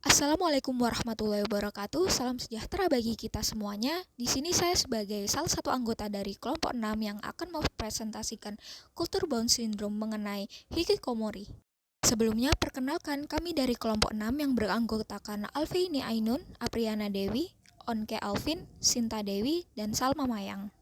Assalamualaikum warahmatullahi wabarakatuh. Salam sejahtera bagi kita semuanya. Di sini saya sebagai salah satu anggota dari kelompok 6 yang akan mempresentasikan kultur bound syndrome mengenai hikikomori. Sebelumnya, perkenalkan kami dari kelompok 6 yang beranggotakan Alveini Ainun, Apriana Dewi, Onke Alvin, Sinta Dewi, dan Salma Mayang.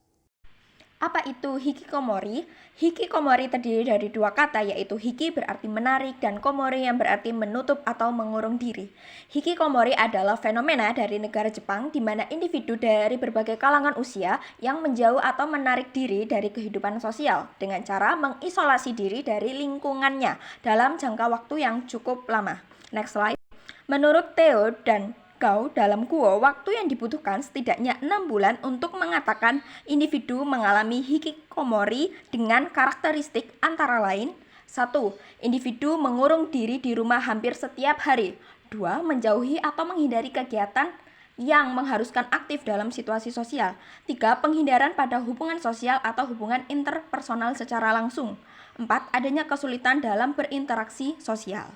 Apa itu hikikomori? Hikikomori terdiri dari dua kata, yaitu hiki berarti menarik dan komori yang berarti menutup atau mengurung diri. Hikikomori adalah fenomena dari negara Jepang di mana individu dari berbagai kalangan usia yang menjauh atau menarik diri dari kehidupan sosial dengan cara mengisolasi diri dari lingkungannya dalam jangka waktu yang cukup lama. Next slide. Menurut Theo dan Gao, dalam Kuo, waktu yang dibutuhkan setidaknya 6 bulan untuk mengatakan individu mengalami hikikomori dengan karakteristik antara lain: 1. Individu mengurung diri di rumah hampir setiap hari. 2. Menjauhi atau menghindari kegiatan yang mengharuskan aktif dalam situasi sosial. 3. Penghindaran pada hubungan sosial atau hubungan interpersonal secara langsung. 4. Adanya kesulitan dalam berinteraksi sosial.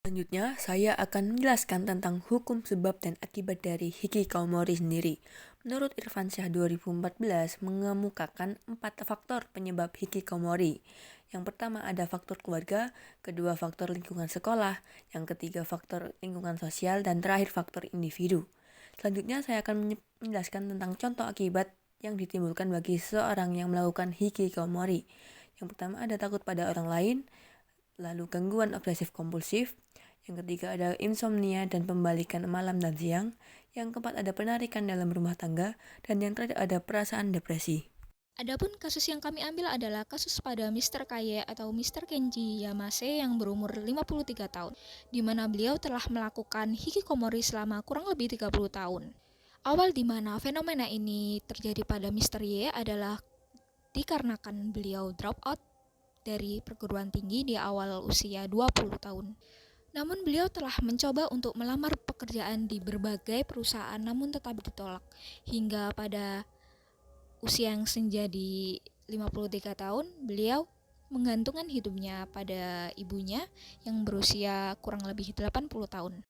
Selanjutnya, saya akan menjelaskan tentang hukum sebab dan akibat dari hikikomori sendiri. Menurut Irfansyah 2014 mengemukakan 4 faktor penyebab hikikomori. Yang pertama ada faktor keluarga, kedua faktor lingkungan sekolah, yang ketiga faktor lingkungan sosial, dan terakhir faktor individu. Selanjutnya saya akan menjelaskan tentang contoh akibat yang ditimbulkan bagi seseorang yang melakukan hikikomori. Yang pertama ada takut pada orang lain, lalu gangguan obsesif kompulsif, yang ketiga ada insomnia dan pembalikan malam dan siang, yang keempat ada penarikan dalam rumah tangga, dan yang terakhir ada perasaan depresi. Adapun kasus yang kami ambil adalah kasus pada Mr. Kaye atau Mr. Kenji Yamase yang berumur 53 tahun, di mana beliau telah melakukan hikikomori selama kurang lebih 30 tahun. Awal di mana fenomena ini terjadi pada Mr. Y adalah dikarenakan beliau drop out dari perguruan tinggi di awal usia 20 tahun. Namun beliau telah mencoba untuk melamar pekerjaan di berbagai perusahaan namun tetap ditolak. Hingga pada usia yang senja di 53 tahun, beliau menggantungkan hidupnya pada ibunya yang berusia kurang lebih 80 tahun.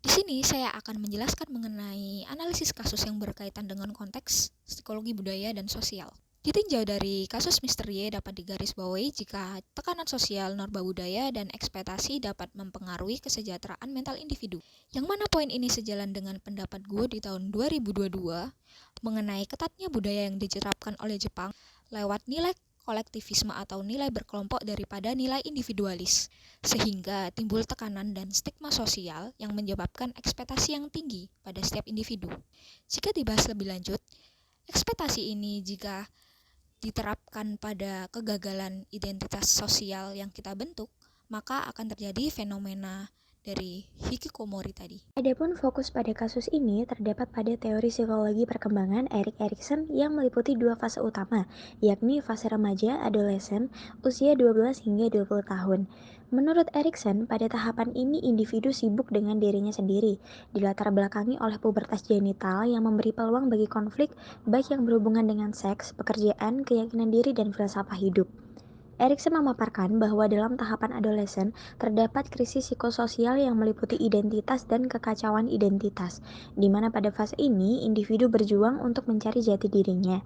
Di sini saya akan menjelaskan mengenai analisis kasus yang berkaitan dengan konteks psikologi budaya dan sosial. Ditinjau dari kasus Mr. Y dapat digarisbawahi jika tekanan sosial, norma budaya, dan ekspektasi dapat mempengaruhi kesejahteraan mental individu. Yang mana poin ini sejalan dengan pendapat gue di tahun 2022 mengenai ketatnya budaya yang diterapkan oleh Jepang lewat nilai kolektivisme atau nilai berkelompok daripada nilai individualis, sehingga timbul tekanan dan stigma sosial yang menyebabkan ekspektasi yang tinggi pada setiap individu. Jika dibahas lebih lanjut, ekspektasi ini jika diterapkan pada kegagalan identitas sosial yang kita bentuk, maka akan terjadi fenomena dari hikikomori tadi. Adapun fokus pada kasus ini terdapat pada teori psikologi perkembangan Erik Erikson yang meliputi dua fase utama, yakni fase remaja adolesen usia 12 hingga 20 tahun. Menurut Erikson, pada tahapan ini individu sibuk dengan dirinya sendiri, dilatar belakangi oleh pubertas genital yang memberi peluang bagi konflik baik yang berhubungan dengan seks, pekerjaan, keyakinan diri, dan filsafat hidup. Erikson memaparkan bahwa dalam tahapan adolesen terdapat krisis psikososial yang meliputi identitas dan kekacauan identitas, di mana pada fase ini individu berjuang untuk mencari jati dirinya.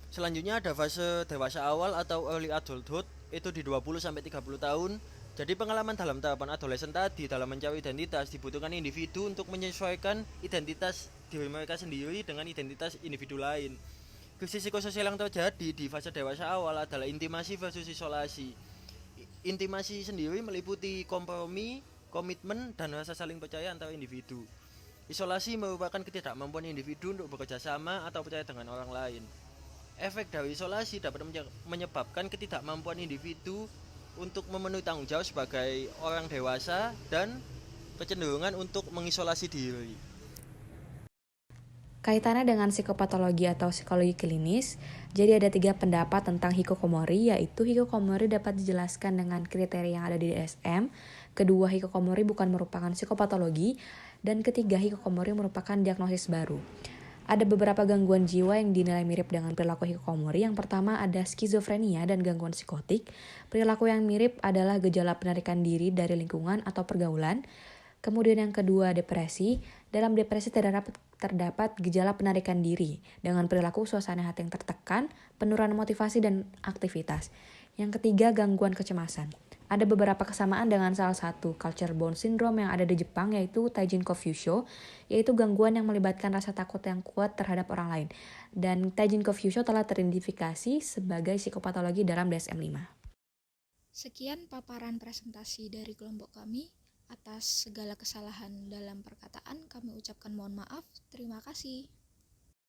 Selanjutnya ada fase dewasa awal atau early adulthood, itu di 20-30 tahun. Jadi pengalaman dalam tahapan adolesen tadi dalam mencari identitas dibutuhkan individu untuk menyesuaikan identitas diri mereka sendiri dengan identitas individu lain. Krisis psikososial yang terjadi di fase dewasa awal adalah intimasi versus isolasi. Intimasi sendiri meliputi kompromi, komitmen, dan rasa saling percaya antara individu. Isolasi merupakan ketidakmampuan individu untuk bekerja sama atau percaya dengan orang lain. Efek dari isolasi dapat menyebabkan ketidakmampuan individu untuk memenuhi tanggung jawab sebagai orang dewasa dan kecenderungan untuk mengisolasi diri. Kaitannya dengan psikopatologi atau psikologi klinis, jadi ada 3 pendapat tentang hikikomori, yaitu hikikomori dapat dijelaskan dengan kriteria yang ada di DSM, kedua hikikomori bukan merupakan psikopatologi, dan ketiga hikikomori merupakan diagnosis baru. Ada beberapa gangguan jiwa yang dinilai mirip dengan perilaku hikikomori. Yang pertama ada skizofrenia dan gangguan psikotik. Perilaku yang mirip adalah gejala penarikan diri dari lingkungan atau pergaulan. Kemudian yang kedua, depresi. Dalam depresi terdapat gejala penarikan diri dengan perilaku suasana hati yang tertekan, penurunan motivasi dan aktivitas. Yang ketiga, gangguan kecemasan. Ada beberapa kesamaan dengan salah satu culture bound syndrome yang ada di Jepang, yaitu Taijin Confucio, yaitu gangguan yang melibatkan rasa takut yang kuat terhadap orang lain. Dan Taijin Confucio telah teridentifikasi sebagai psikopatologi dalam DSM-5. Sekian paparan presentasi dari kelompok kami. Atas segala kesalahan dalam perkataan, kami ucapkan mohon maaf. Terima kasih.